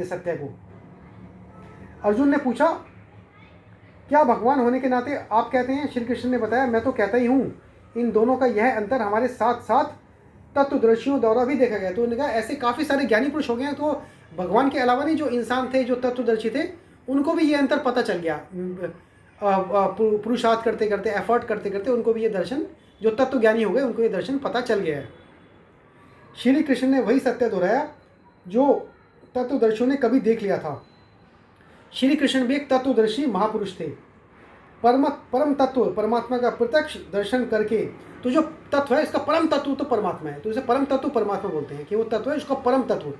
सत्य को। अर्जुन ने पूछा, क्या भगवान होने के नाते आप कहते हैं? श्री कृष्ण ने बताया, मैं तो कहता ही हूँ। इन दोनों का यह अंतर हमारे साथ साथ तत्वदर्शियों द्वारा भी देखा गया। तो उन्होंने कहा ऐसे काफ़ी सारे ज्ञानी पुरुष हो गए हैं, तो भगवान के अलावा नहीं जो इंसान थे, जो तत्वदर्शी थे, उनको भी ये अंतर पता चल गया। पुरुषार्थ करते करते, एफर्ट करते करते उनको भी ये दर्शन, जो तत्व ज्ञानी हो गए उनको ये दर्शन पता चल गया है। श्री कृष्ण ने वही सत्य दोहराया जो तत्वदर्शियों ने कभी देख लिया था। श्री कृष्ण भी एक तत्वदर्शी महापुरुष थे। परम तत्व परमात्मा का प्रत्यक्ष दर्शन करके, तो जो तत्व है इसका परम तत्व तो परमात्मा है, तो इसे परम तत्व परमात्मा बोलते हैं कि वो तत्व है उसका परम तत्व,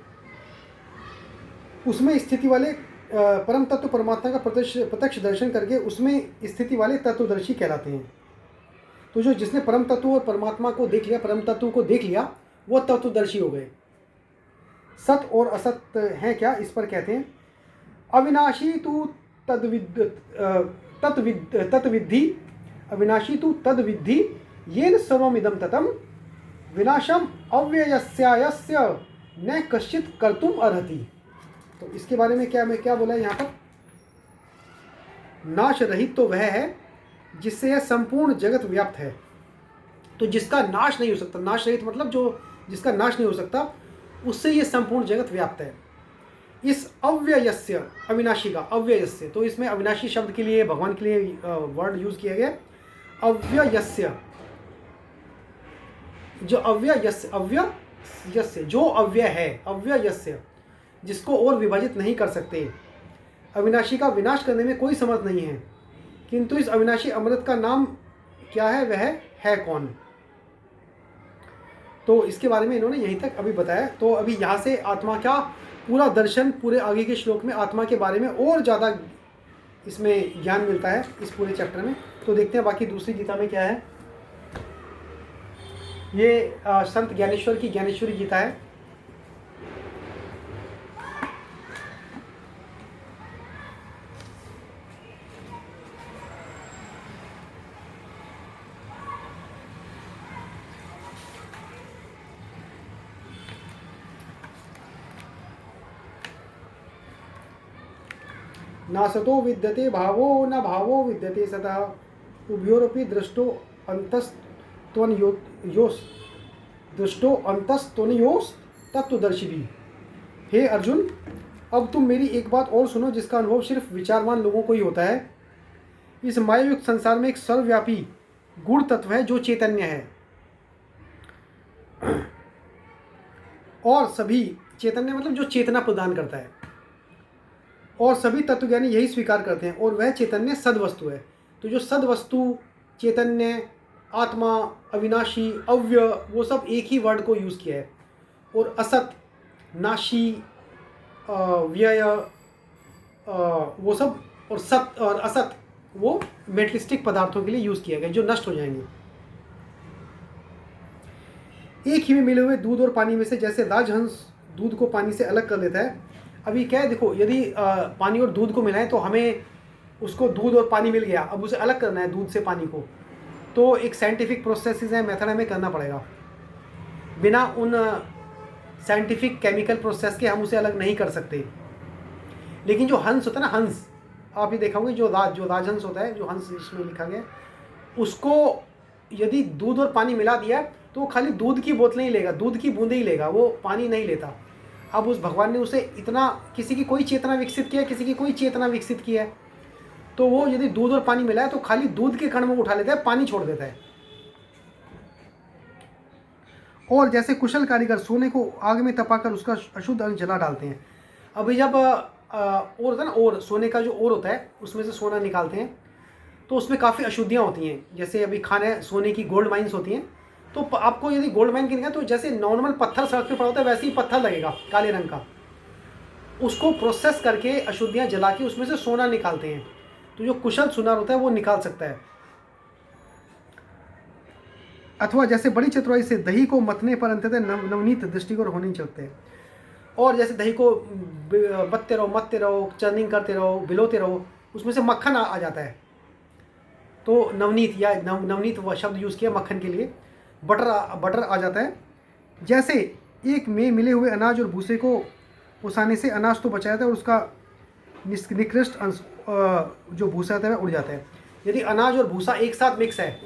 उसमें स्थिति वाले परम तत्व परमात्मा का प्रत्यक्ष दर्शन करके उसमें स्थिति वाले तत्वदर्शी कहलाते हैं। तो जो जिसने परम तत्व और परमात्मा को देख लिया, परम तत्व को देख लिया, वो तत्वदर्शी हो गए। सत और असत है क्या, इस पर कहते हैं अविनाशी तू तत्विद्धि, अविनाशी तू तद्विद्धि येन सर्वमिदं ततम विनाशम अव्ययस्यायस्य न कश्चित कर्तुम अर्हति। तो इसके बारे में क्या बोला है यहाँ पर? नाश रहित तो वह है जिससे यह संपूर्ण जगत व्याप्त है। तो जिसका नाश नहीं हो सकता, नाश रहित मतलब जो जिसका नाश नहीं हो सकता, उससे ये संपूर्ण जगत व्याप्त है। इस अव्ययस्य, अविनाशी का अव्ययस्य, तो इसमें अविनाशी शब्द के लिए भगवान के लिए वर्ड यूज किया गया अव्ययस्य। जो अव्ययस्य जो अव्यय है, अव्ययस्य जिसको और विभाजित नहीं कर सकते। अविनाशी का विनाश करने में कोई समर्थ नहीं है, किंतु इस अविनाशी अमृत का नाम क्या है, वह है कौन? तो इसके बारे में इन्होंने यहीं तक अभी बताया। तो अभी यहाँ से आत्मा का पूरा दर्शन, पूरे आगे के श्लोक में आत्मा के बारे में और ज़्यादा इसमें ज्ञान मिलता है इस पूरे चैप्टर में। तो देखते हैं बाकी दूसरी गीता में क्या है। ये संत ज्ञानेश्वर की ज्ञानेश्वरी गीता है। ना सतो विद्यते भावो न भावो विद्यते सतः उभयोरपि दृष्टो अंतस्त्वनयोस् तत्वदर्शी भी। हे अर्जुन, अब तुम मेरी एक बात और सुनो जिसका अनुभव सिर्फ विचारवान लोगों को ही होता है। इस मायायुक्त संसार में एक सर्वव्यापी गुण तत्व है जो चैतन्य है, और सभी चैतन्य मतलब जो चेतना प्रदान करता है, और सभी तत्वज्ञानी यही स्वीकार करते हैं, और वह चैतन्य सद्वस्तु है। तो जो सद्वस्तु, चैतन्य, आत्मा, अविनाशी, अव्य, वो सब एक ही वर्ड को यूज़ किया है। और असत, नाशी, व्यय, वो सब, और सत और असत वो मेटलिस्टिक पदार्थों के लिए यूज़ किया गया जो नष्ट हो जाएंगे। एक ही में मिले हुए दूध और पानी में से जैसे राजहंस दूध को पानी से अलग कर लेता है। अभी क्या है, देखो, यदि पानी और दूध को मिलाएं तो हमें उसको दूध और पानी मिल गया, अब उसे अलग करना है दूध से पानी को, तो एक साइंटिफिक प्रोसेसेस है, मेथड हमें करना पड़ेगा। बिना उन साइंटिफिक केमिकल प्रोसेस के हम उसे अलग नहीं कर सकते। लेकिन जो हंस होता है ना, हंस, आप ये देखा होंगे, जो राजहंस होता है, जो हंस इसमें लिखा गया, उसको यदि दूध और पानी मिला दिया तो वो खाली दूध की बोतलें ही लेगा, दूध की बूंदें ही लेगा, वो पानी नहीं लेता। अब उस भगवान ने उसे इतना, किसी की कोई चेतना विकसित किया, किसी की कोई चेतना विकसित की है, तो वो यदि दूध और पानी मिला है तो खाली दूध के कण में उठा लेता है, पानी छोड़ देता है। और जैसे कुशल कारीगर सोने को आग में तपाकर उसका अशुद्ध अंश जला डालते हैं। अभी जब और होता है ना, और सोने का जो और होता है उसमें से सोना निकालते हैं तो उसमें काफ़ी अशुद्धियाँ होती हैं। जैसे अभी खाने सोने की गोल्ड माइंस होती हैं, तो आपको यदि गोल्ड माइन गिरेगा तो जैसे नॉर्मल पत्थर सड़क पे पड़ा होता है वैसे ही पत्थर लगेगा काले रंग का। उसको प्रोसेस करके अशुद्धियाँ जला के उसमें से सोना निकालते हैं। तो जो कुशल सुनार होता है वो निकाल सकता है। अथवा जैसे बड़ी चतुराई से दही को मतने पर अंततः नवनीत दृष्टिकोण होने चलते हैं। और जैसे दही को मतते रहो, चर्निंग करते रहो, भिलोते रहो, उसमें से मक्खन आ जाता है। तो नवनीत या नवनीत वह शब्द यूज़ किया मक्खन के लिए। बटर आ जाता है। जैसे एक में मिले हुए अनाज और भूसे को ओसाने से अनाज तो बचा जाता है और उसका निकृष्ट अंश जो भूसा रहता है वह उड़ जाता है। यदि अनाज और भूसा एक साथ मिक्स है,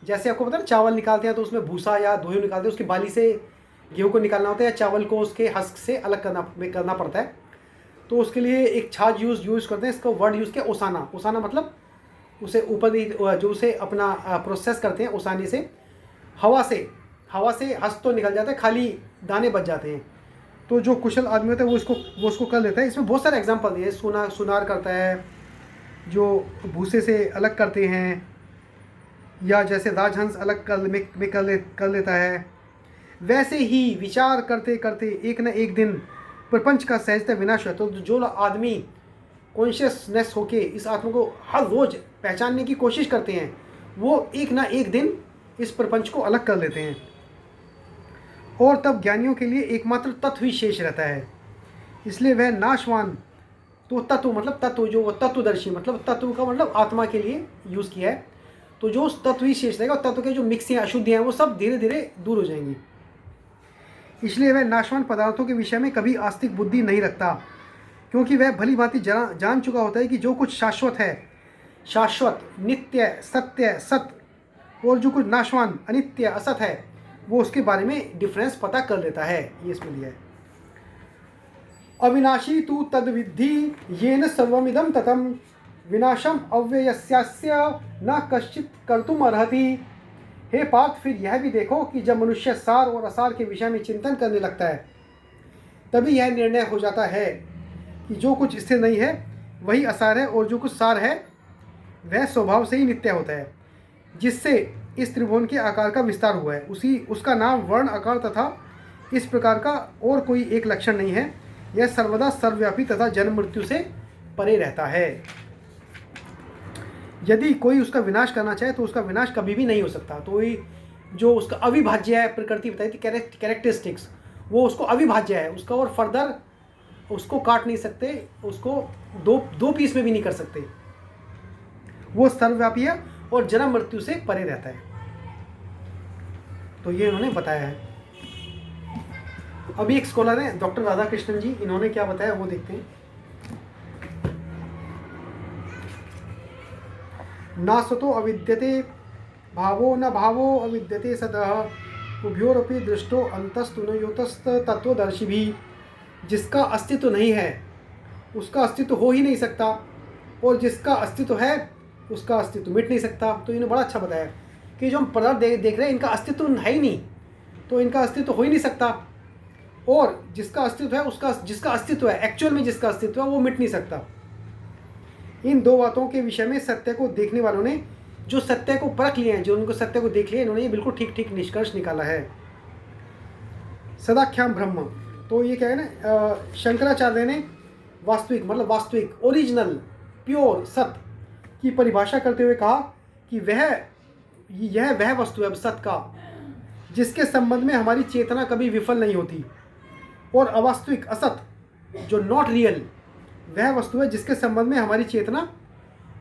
जैसे आपको पता है चावल निकालते हैं तो उसमें भूसा या दोही निकालते हैं, उसकी बाली से गेहूँ को निकालना होता है या चावल को उसके हस्क से अलग करना पड़ता है, तो उसके लिए एक छाछ यूज़ करते हैं। इसका वर्ड यूज़ किया ओसाना। ओसाना मतलब उसे ऊपर जो उसे अपना प्रोसेस करते हैं ओसाने से, हवा से हस्क तो निकल जाता है, खाली दाने बच जाते हैं। तो जो कुशल आदमी होता है वो उसको कर लेता है। इसमें बहुत सारे एग्जाम्पल दिए, सुनार करता है जो भूसे से अलग करते हैं, या जैसे राजहंस अलग कर लेता है। वैसे ही विचार करते करते एक न एक दिन प्रपंच का सहजतः विनाश है। तो जो आदमी कॉन्शियसनेस होके इस आत्मा को हर रोज़ पहचानने की कोशिश करते हैं, वो एक ना एक दिन इस प्रपंच को अलग कर लेते हैं। और तब ज्ञानियों के लिए एकमात्र तत्व ही शेष रहता है, इसलिए वह नाशवान। तो तत्व मतलब तत्व, जो तत्वदर्शी मतलब तत्व का मतलब आत्मा के लिए यूज़ किया है। तो जो तत्व ही शेष रहेगा, तत्व के जो मिक्सियाँ अशुद्धियाँ हैं वो सब धीरे धीरे दूर हो जाएंगी। इसलिए वह नाशवान पदार्थों के विषय में कभी आस्तिक बुद्धि नहीं रखता, क्योंकि वह भली भांति जान चुका होता है कि जो कुछ शाश्वत है, शाश्वत नित्य सत्य सत, और जो कुछ नाशवान अनित्य असत है, वो उसके बारे में डिफरेंस पता कर लेता है। ये इसमें दिया है। अविनाशी तु तद्विद्धि येन सर्वमिदं ततम विनाशम अव्ययस्यास्य न कश्चित कर्तुम अर्हति। हे पार्थ, फिर यह भी देखो कि जब मनुष्य सार और असार के विषय में चिंतन करने लगता है, तभी यह निर्णय हो जाता है कि जो कुछ स्थिर नहीं है वही असार है, और जो कुछ सार है वह स्वभाव से ही नित्य होता है, जिससे इस त्रिभुवन के आकार का विस्तार हुआ है। उसका नाम वर्ण आकार तथा इस प्रकार का और कोई एक लक्षण नहीं है। यह सर्वदा सर्वव्यापी तथा जन्म मृत्यु से परे रहता है। यदि कोई उसका विनाश करना चाहे तो उसका विनाश कभी भी नहीं हो सकता। तो जो उसका अविभाज्य है, प्रकृति बताई थी कैरेक्टरिस्टिक्स, वो उसको अविभाज्य है, उसका और फर्दर उसको काट नहीं सकते, उसको दो पीस में भी नहीं कर सकते। वो सर्वव्यापी है और जन्म मृत्यु से परे रहता है। तो ये इन्होंने बताया है। अभी एक स्कॉलर है डॉक्टर राधाकृष्णन जी, इन्होंने क्या बताया वो देखते हैं। ना सतो अविद्यते भावो न भावो अविद्यते सतः उभयोरपि दृष्टो अंतस्तु न योतस्त तत्वदर्शी भी। जिसका अस्तित्व नहीं है उसका अस्तित्व हो ही नहीं सकता, और जिसका अस्तित्व है उसका अस्तित्व मिट नहीं सकता। तो इन्होंने बड़ा अच्छा बताया कि जो हम पदार्थ देख रहे हैं इनका अस्तित्व है ही नहीं, तो इनका अस्तित्व हो ही नहीं सकता, और जिसका अस्तित्व है जिसका अस्तित्व है एक्चुअल में जिसका अस्तित्व है वो मिट नहीं सकता। इन दो बातों के विषय में सत्य को देखने वालों ने जो सत्य को परख लिए हैं, जो उनको सत्य को देख लिया, इन्होंने ये बिल्कुल ठीक निष्कर्ष निकाला है। सदाख्याम ब्रह्म, तो ये क्या है ना, शंकराचार्य ने वास्तविक ओरिजिनल प्योर सत्य की परिभाषा करते हुए कहा कि यह वह वस्तु है सत्य का जिसके संबंध में हमारी चेतना कभी विफल नहीं होती, और अवास्तविक असत जो नॉट रियल वह वस्तु है जिसके संबंध में हमारी चेतना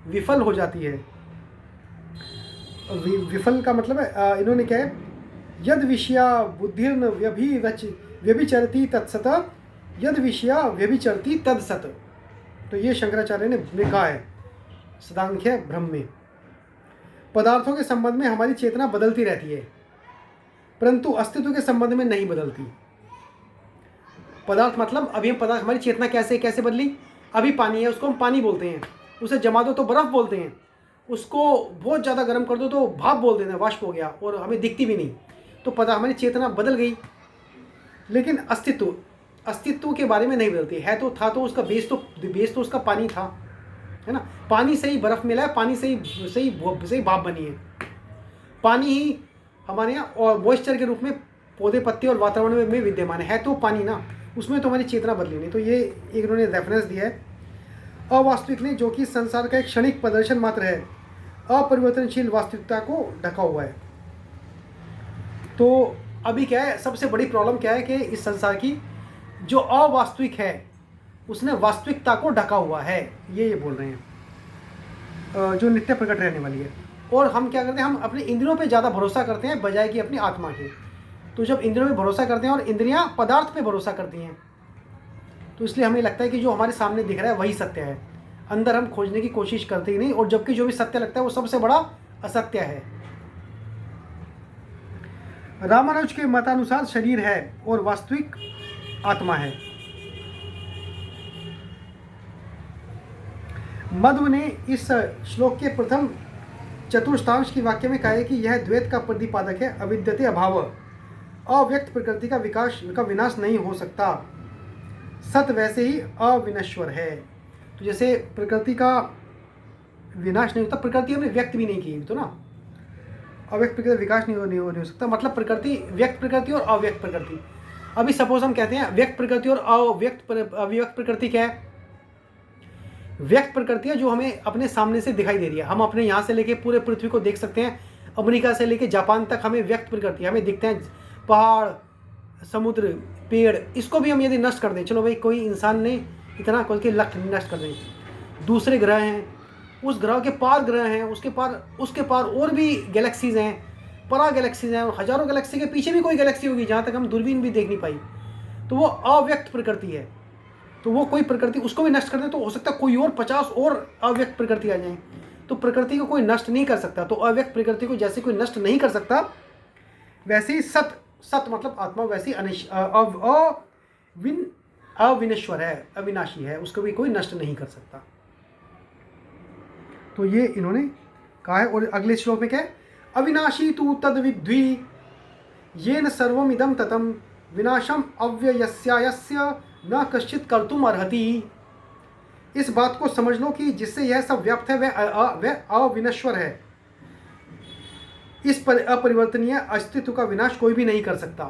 विफल हो जाती है। विफल का मतलब है, इन्होंने क्या है, यद विषया बुद्धिर्न व्यभिचरती तत्सत यद विषया व्यभिचरती तत्सत। तो ये शंकराचार्य ने कहा है सदाख्य ब्रह्म में। पदार्थों के संबंध में हमारी चेतना बदलती रहती है, परंतु अस्तित्व के संबंध में नहीं बदलती। पदार्थ मतलब अभी हम पदार्थ, हमारी चेतना कैसे बदली, अभी पानी है उसको हम पानी बोलते हैं, उसे जमा दो तो बर्फ़ बोलते हैं, उसको बहुत ज़्यादा गर्म कर दो तो भाप बोल देते हैं, वाष्प हो गया, और हमें दिखती भी नहीं। तो पता हमारी चेतना बदल गई, लेकिन अस्तित्व के बारे में नहीं बदलती है। तो था तो उसका बेस तो उसका पानी था, है ना। पानी से ही बर्फ़ मिला है, पानी से ही भाप बनी है। पानी ही हमारे यहाँ और मॉइस्चर के रूप में पौधे पत्ते और वातावरण में विद्यमान है तो पानी ना, उसमें तो हमारी चेतना बदली नहीं। तो ये एक उन्होंने रेफरेंस दिया है। अवास्तविक ने, जो कि संसार का एक क्षणिक प्रदर्शन मात्र है, अपरिवर्तनशील वास्तविकता को ढका हुआ है। तो अभी क्या है, सबसे बड़ी प्रॉब्लम क्या है कि इस संसार की जो अवास्तविक है उसने वास्तविकता को ढका हुआ है, ये बोल रहे हैं, जो नित्य प्रकट रहने वाली है। और हम क्या करते हैं, हम अपने इंद्रियों पे ज़्यादा भरोसा करते हैं बजाय कि अपनी आत्मा के। तो जब इंद्रियों पे भरोसा करते हैं और इंद्रियां पदार्थ पे भरोसा करती हैं, तो इसलिए हमें लगता है कि जो हमारे सामने दिख रहा है वही सत्य है, अंदर हम खोजने की कोशिश करते ही नहीं, और जबकि जो भी सत्य लगता है वो सबसे बड़ा असत्य है। रामानुज के मतानुसार शरीर है और वास्तविक आत्मा है। मध्व ने इस श्लोक के प्रथम चतुर्थांश की वाक्य में कहा है कि यह द्वैत का प्रतिपादक है। अविद्यते अभाव, अव्यक्त प्रकृति का विनाश नहीं हो सकता। सत वैसे ही अविनश्वर है। तो जैसे प्रकृति का विनाश नहीं होता, प्रकृति हमने व्यक्त भी नहीं की तो ना, अव्यक्त प्रकृति विकास नहीं हो सकता, मतलब प्रकृति, व्यक्त प्रकृति और अव्यक्त प्रकृति। अभी सपोज हम कहते हैं व्यक्त प्रकृति और अव्यक्त प्रकृति क्या है? व्यक्त प्रकृति है जो हमें अपने सामने से दिखाई दे रही है, हम अपने यहाँ से लेके पूरे पृथ्वी को देख सकते हैं, अमेरिका से लेके जापान तक हमें व्यक्त प्रकृति हमें दिखते हैं, पहाड़, समुद्र, पेड़, इसको भी हम यदि नष्ट कर दें, चलो भाई कोई इंसान ने इतना करके लक्ष्य नष्ट कर दें, दूसरे ग्रह हैं, उस ग्रह के पार ग्रह हैं, उसके पार और भी गैलेक्सीज हैं, परा गैलेक्सीज हैं, और हजारों गैलेक्सी के पीछे भी कोई गैलेक्सी होगी जहाँ तक हम दूरबीन भी देख नहीं पाई, तो वो अव्यक्त प्रकृति है। तो वो कोई प्रकृति उसको भी नष्ट कर दे तो हो सकता है कोई और 50 और अव्यक्त प्रकृति आ जाए। तो प्रकृति को कोई नष्ट नहीं कर सकता, तो अव्यक्त प्रकृति को जैसे कोई नष्ट नहीं कर सकता, वैसे ही सत मतलब आत्मा वैसी अविनश्वर है, अविनाशी है, उसको भी कोई नष्ट नहीं कर सकता। तो ये इन्होंने कहा है। और अगले श्लोक में क्या है? अविनाशी तु तद विद्वी येन सर्वमिदं ततम विनाशम अव्ययस्यायस्य न कश्चित कर्तुम अर्हति। इस बात को समझ लो कि जिससे यह सब व्याप्त है वह अविनश्वर है, इस पर अपरिवर्तनीय अस्तित्व का विनाश कोई भी नहीं कर सकता।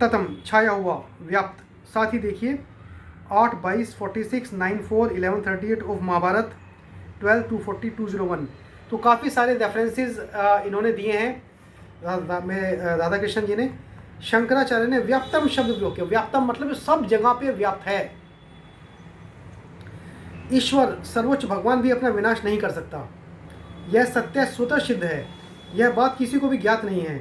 ततम छाया हुआ, व्याप्त। साथ ही देखिए 8, 22, 46, 9, 4, 11, 38 ऑफ महाभारत 12, 240, 201। तो काफ़ी सारे रेफरेंसेस इन्होंने दिए हैं राधा कृष्ण जी ने। शंकराचार्य ने व्याप्तम शब्द प्रयोग किया। व्याप्तम मतलब सब जगह पे व्याप्त है। ईश्वर सर्वोच्च भगवान भी अपना विनाश नहीं कर सकता, यह सत्य स्वतः सिद्ध है, यह बात किसी को भी ज्ञात नहीं है।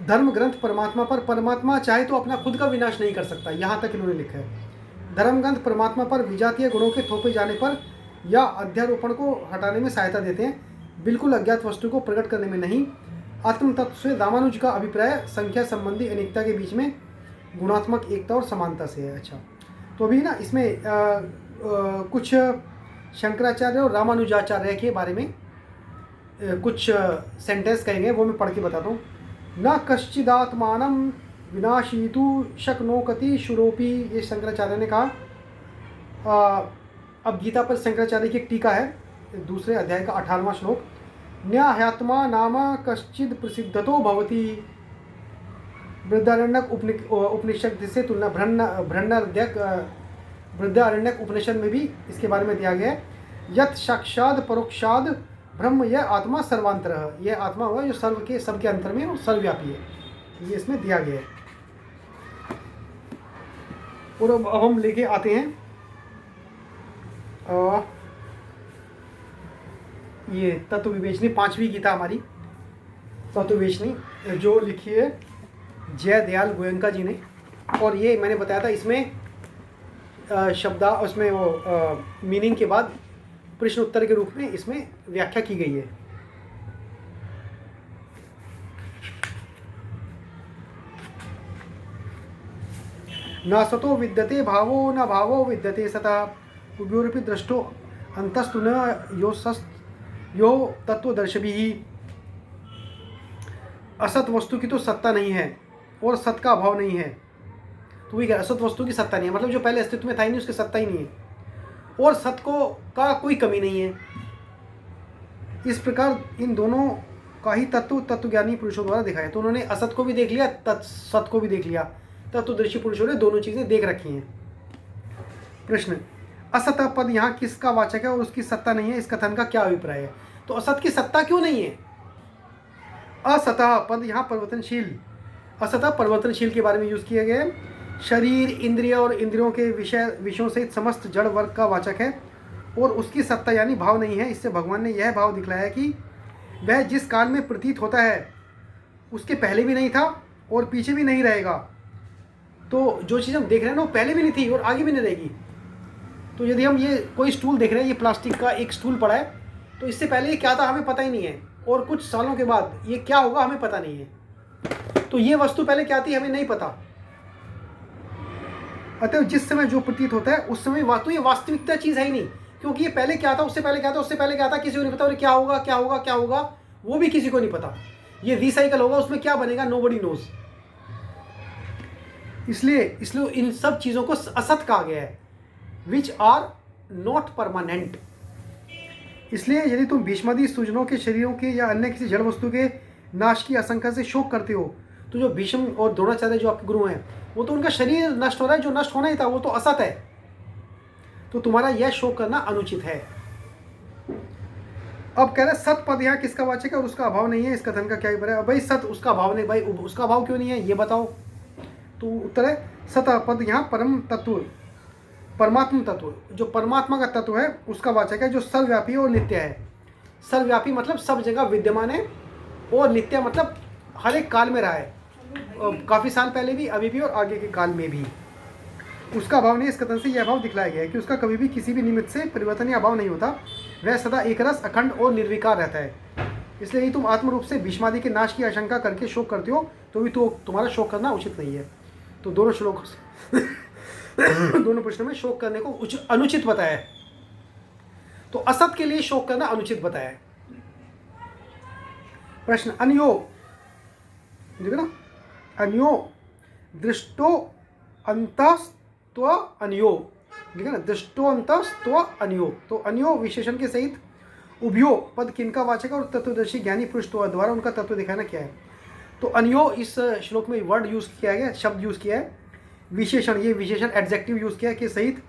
धर्म ग्रंथ परमात्मा पर, परमात्मा चाहे तो अपना खुद का विनाश नहीं कर सकता, यहाँ तक इन्होंने लिखा है। धर्म ग्रंथ परमात्मा पर विजातीय गुणों के थोपे जाने पर या अध्यारोपण को हटाने में सहायता देते हैं, बिल्कुल अज्ञात वस्तु को प्रकट करने में नहीं। आत्म तत्व से रामानुज का अभिप्राय संख्या संबंधी अनेकता के बीच में गुणात्मक एकता और समानता से है। अच्छा, तो अभी ना इसमें कुछ शंकराचार्य और रामानुजाचार्य के बारे में कुछ सेंटेंस कहेंगे, वो मैं पढ़ के बताता हूँ। न कश्चिदात्मानं विनाशीतु शक्नोति शुरोपि, ये शंकराचार्य ने कहा। अब गीता पर शंकराचार्य की एक टीका है, दूसरे अध्याय का 18वां श्लोक। न्याह्यात्मा नाम कश्चिद प्रसिद्धतो भवति। बृहदारण्यक उपनिषद से तुलना, बृहदारण्यक उपनिषद में भी इसके बारे में दिया गया है। यत् साक्षाद परोक्षाद ब्रह्म, यह आत्मा सर्वांतरः, यह आत्मा हुआ जो सबके अंतर में और सर्वव्यापी है, ये इसमें दिया गया है। और अब हम लेके आते हैं ये तत्व विवेचनी, 5वीं गीता हमारी तत्व विवेचनी, जो लिखी है जय दयाल गोयंका जी ने। और ये मैंने बताया था, इसमें शब्दा उसमें वो मीनिंग के बाद प्रश्न उत्तर के रूप में इसमें व्याख्या की गई है। न सतो विद्यते भावो न भावो विद्यते सता, उभयोरपि दृष्टो अंतस्तु न यो तत्वदर्शिभिः। असत वस्तु की तो सत्ता नहीं है और सत का अभाव नहीं है। तो वही असत वस्तु की सत्ता नहीं है, मतलब जो पहले अस्तित्व में था ही नहीं, उसकी सत्ता ही नहीं है, और सत को का कोई कमी नहीं है। इस प्रकार इन दोनों का ही तत्वज्ञानी पुरुषों द्वारा दिखाया। तो उन्होंने असत को भी देख लिया, सत को भी देख लिया। तत्वदर्शी पुरुषों ने दोनों चीज़ें देख रखी हैं। प्रश्न, असत पद यहाँ किसका वाचक है और उसकी सत्ता नहीं है, इस कथन का क्या अभिप्राय है? तो असत की सत्ता क्यों नहीं है? असतः पद यहाँ परिवर्तनशील, असतः परिवर्तनशील के बारे में यूज किया गया है। शरीर, इंद्रिय और इंद्रियों के विषयों सहित समस्त जड़ वर्ग का वाचक है और उसकी सत्ता यानी भाव नहीं है। इससे भगवान ने यह भाव दिखलाया कि वह जिस काल में प्रतीत होता है उसके पहले भी नहीं था और पीछे भी नहीं रहेगा। तो जो चीज़ हम देख रहे हैं ना वो पहले भी नहीं थी और आगे भी नहीं रहेगी। तो यदि हम ये कोई स्टूल देख रहे हैं, ये प्लास्टिक का एक स्टूल पड़ा है, तो इससे पहले ये क्या था हमें पता ही नहीं है, और कुछ सालों के बाद ये क्या होगा हमें पता नहीं है। तो ये वस्तु पहले क्या थी हमें नहीं पता। अतः जिस समय जो प्रतीत होता है उस समय वास्तु ये वास्तविकता चीज़ है ही नहीं, क्योंकि ये पहले क्या था, उससे पहले क्या था, उससे पहले क्या था, किसी को नहीं पता। और क्या होगा क्या होगा क्या होगा वो भी किसी को नहीं पता। ये रिसाइकल होगा, उसमें क्या बनेगा नोबडी नोज। इसलिए इन सब चीज़ों को असत कहा गया है, विच आर नॉट परमानेंट। इसलिए यदि तुम भीष्मादि सुजनों के शरीरों के या अन्य किसी जड़ वस्तु के नाश की आशंका से शोक करते हो, तो जो भीष्म और द्रोणाचार्य जो आपके गुरु हैं, वो तो उनका शरीर नष्ट हो रहा है, जो नष्ट होना ही था वो तो असत है। तो तुम्हारा यह शोक करना अनुचित है। अब कह रहे सत पद यहाँ किसका वाचक है और उसका अभाव नहीं है, इस कथन का क्या है? भाई सत उसका अभाव नहीं, भाई उसका अभाव क्यों नहीं है ये बताओ। तो उत्तर है सत पद यहाँ परम तत्व, परमात्म तत्व, जो परमात्मा का तत्व है उसका वाचक है, जो सर्वव्यापी और नित्य है। सर्वव्यापी मतलब सब जगह विद्यमान है, और नित्य मतलब हर एक काल में रहा है, काफ़ी साल पहले भी, अभी भी और आगे के काल में भी। उसका अभाव नहीं, इस कथन से यह अभाव दिखलाया गया है कि उसका कभी भी किसी भी निमित्त से परिवर्तन या अभाव नहीं होता, वह सदा एक रस अखंड और निर्विकार रहता है। इसलिए ही तुम आत्म रूप से भीष्मादि के नाश की आशंका करके शोक करते हो, तो भी तो तुम्हारा शोक करना उचित नहीं है। तो दोनों श्लोक दोनों प्रश्नों में शोक करने को अनुचित बताया है। तो असत के लिए शोक करना अनुचित बताया है। प्रश्न अन्यो, देखो ना, अन्यो दृष्टो अंतस्त्व अन्यो, देखो ना, दृष्टो अंतस्त्व अन्यो। तो अन्यो विशेषण के सहित उभयो पद किनका वाचक है और तत्वदर्शी ज्ञानी पुरुष द्वारा उनका तत्व दिखाना क्या है। तो अन्यो इस श्लोक में वर्ड यूज किया गया, शब्द यूज किया है, विशेषण, ये विशेषण एडजेक्टिव यूज किया है कि सहित,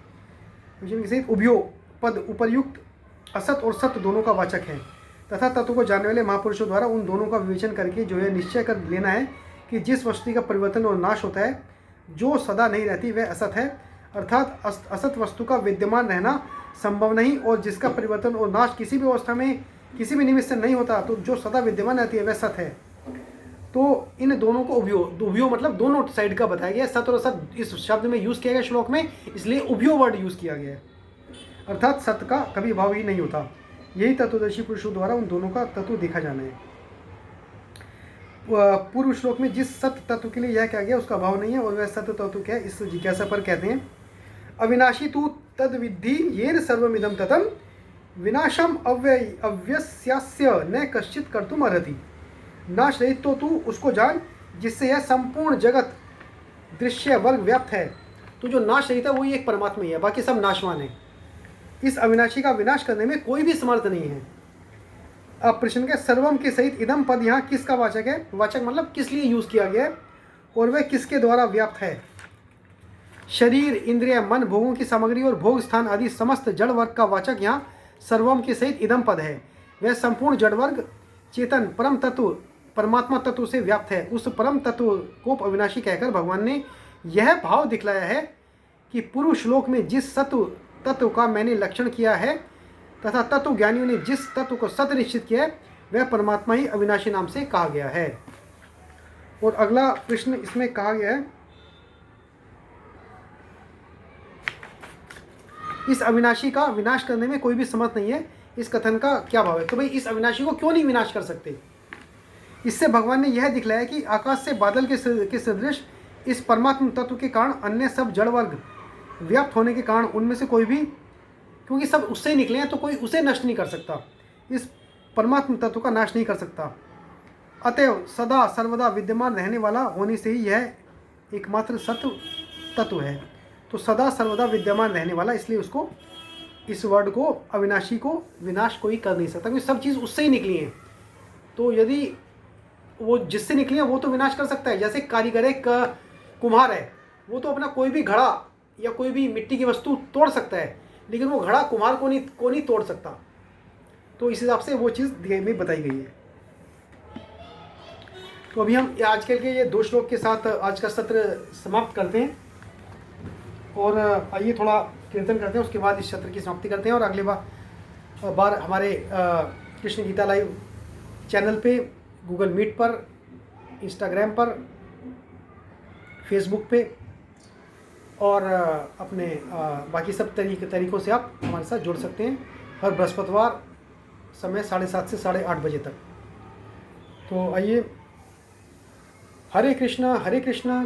विशेषण के सहित उभयो पद उपर्युक्त असत और सत्य दोनों का वाचक है, तथा तत्व को जानने वाले महापुरुषों द्वारा उन दोनों का विवेचन करके जो यह निश्चय कर लेना है कि जिस वस्तु का परिवर्तन और नाश होता है, जो सदा नहीं रहती वह असत है, अर्थात असत वस्तु का विद्यमान रहना संभव नहीं, और जिसका परिवर्तन और नाश किसी भी अवस्था में किसी भी निमित्त से नहीं होता, तो जो सदा विद्यमान रहती है वह सत है। तो इन दोनों को उभयो मतलब दोनों साइड का बताया गया। सत और असत इस शब्द में यूज किया गया श्लोक में, इसलिए उभयो वर्ड यूज किया गया है, अर्थात सत्य का कभी भाव ही नहीं होता। यही तत्वदर्शी पुरुषों द्वारा उन दोनों का तत्व देखा जाना है। पूर्व श्लोक में जिस सत्य तत्व के लिए यह कहा गया उसका अभाव नहीं है, और वह सत्य तत्व क्या है, इस जिज्ञासा पर कहते हैं अविनाशी तू तद विद्धि येन सर्वमिदं ततम विनाशम अव्यस्यास्य न कश्चित कर्तुम अर्हति। नाश रहित तो तू उसको जान जिससे यह संपूर्ण जगत दृश्य वर्ग व्याप्त है। तो जो नाश रहित है वही एक परमात्मा ही है, बाकी सब नाशवान है। इस अविनाशी का विनाश करने में कोई भी समर्थ नहीं है। अब प्रश्न के सर्वम के सहित इदम पद यहाँ किसका वाचक है? वाचक मतलब किस लिए यूज किया गया है और वह किसके द्वारा व्याप्त है? शरीर, इंद्रिय, मन, भोगों की सामग्री और भोग स्थान आदि समस्त जड़ वर्ग का वाचक यहाँ सर्वम के सहित इदम पद है। वह संपूर्ण जड़ वर्ग चेतन परम तत्व परमात्मा तत्व से व्याप्त है। उस परम तत्व को अविनाशी कहकर भगवान ने यह भाव दिखलाया है कि पूर्व श्लोक में जिस तत्व का मैंने लक्षण किया है तथा तत्व ज्ञानियों ने जिस तत्व को सत्य निश्चित किया है, वह परमात्मा ही अविनाशी नाम से कहा गया है। और अगला प्रश्न इसमें कहा गया है, इस अविनाशी का विनाश करने में कोई भी समर्थ नहीं है, इस कथन का क्या भाव है? तो भाई इस अविनाशी को क्यों नहीं विनाश कर सकते? इससे भगवान ने यह दिखलाया कि आकाश से बादल के सदृश इस परमात्मा तत्व के कारण अन्य सब जड़ वर्ग व्याप्त होने के कारण उनमें से कोई भी, क्योंकि सब उससे ही निकले हैं, तो कोई उसे नष्ट नहीं कर सकता, इस परमात्मा तत्व का नाश नहीं कर सकता। अतएव सदा सर्वदा विद्यमान रहने वाला होने से ही यह एकमात्र सत्य तत्व है। तो सदा सर्वदा विद्यमान रहने वाला, इसलिए उसको, इस वर्ड को, अविनाशी को विनाश कोई कर नहीं सकता, क्योंकि सब चीज़ उससे ही निकली है। तो यदि वो जिससे निकली है वो तो विनाश कर सकता है। जैसे कारीगर है, कुम्हार है, वो तो अपना कोई भी घड़ा या कोई भी मिट्टी की वस्तु तोड़ सकता है, लेकिन वो घड़ा कुम्हार को नहीं तोड़ सकता। तो इस हिसाब से वो चीज़ में बताई गई है। तो अभी हम आजकल के ये 2 श्लोक के साथ आज का सत्र समाप्त करते हैं, और आइए थोड़ा कीर्तन करते हैं, उसके बाद इस सत्र की समाप्ति करते हैं। और अगले बार हमारे कृष्ण गीता लाइव चैनल पे, गूगल मीट पर, इंस्टाग्राम पर, फेसबुक पे और अपने बाकी सब तरीक़ों से आप हमारे साथ जुड़ सकते हैं हर बृहस्पतिवार समय 7:30 से 8:30 बजे तक। तो आइए, हरे कृष्णा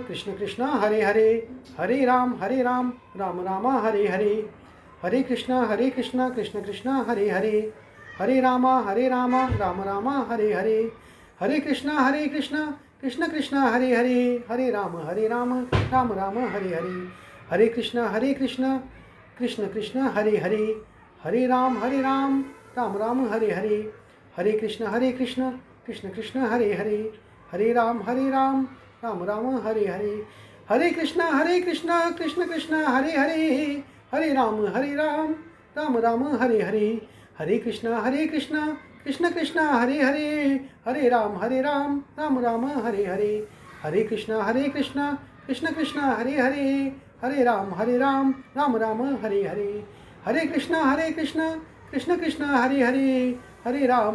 कृष्ण कृष्णा हरे हरे, हरे राम राम राम हरे हरे, हरे कृष्णा कृष्ण कृष्ण हरे हरे, हरे राम राम राम हरे हरे, हरे कृष्णा कृष्ण कृष्ण हरे हरे, हरे राम राम राम हरे हरे, हरे कृष्णा कृष्ण कृष्ण हरे हरे, हरे राम राम राम हरे हरे, हरे कृष्ण कृष्ण कृष्ण हरे हरे, हरे राम राम राम हरे हरे, हरे कृष्णा कृष्ण कृष्ण हरे हरे, हरे राम राम राम हरे हरे, हरे कृष्णा कृष्ण कृष्ण हरे हरे, हरे राम राम राम हरे हरे, हरे कृष्णा कृष्ण कृष्ण हरे हरे, हरे राम राम राम हरे हरे, हरे कृष्णा कृष्ण कृष्ण हरे हरे, हरे राम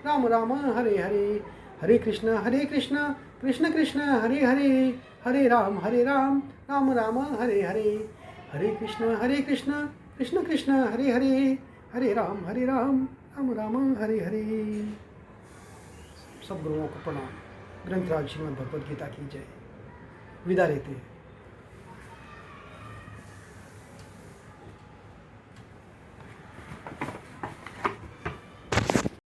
राम राम हरे हरे, हरे कृष्णा कृष्ण कृष्ण हरे हरे, हरे राम राम राम हरे हरे, हरे कृष्णा कृष्ण कृष्ण हरे हरे, हरे राम राम राम हरे हरे। सब गुरुओं को प्रणाम। ग्रंथराज श्रीमद् भगवद गीता की जय। विदा लेते हैं।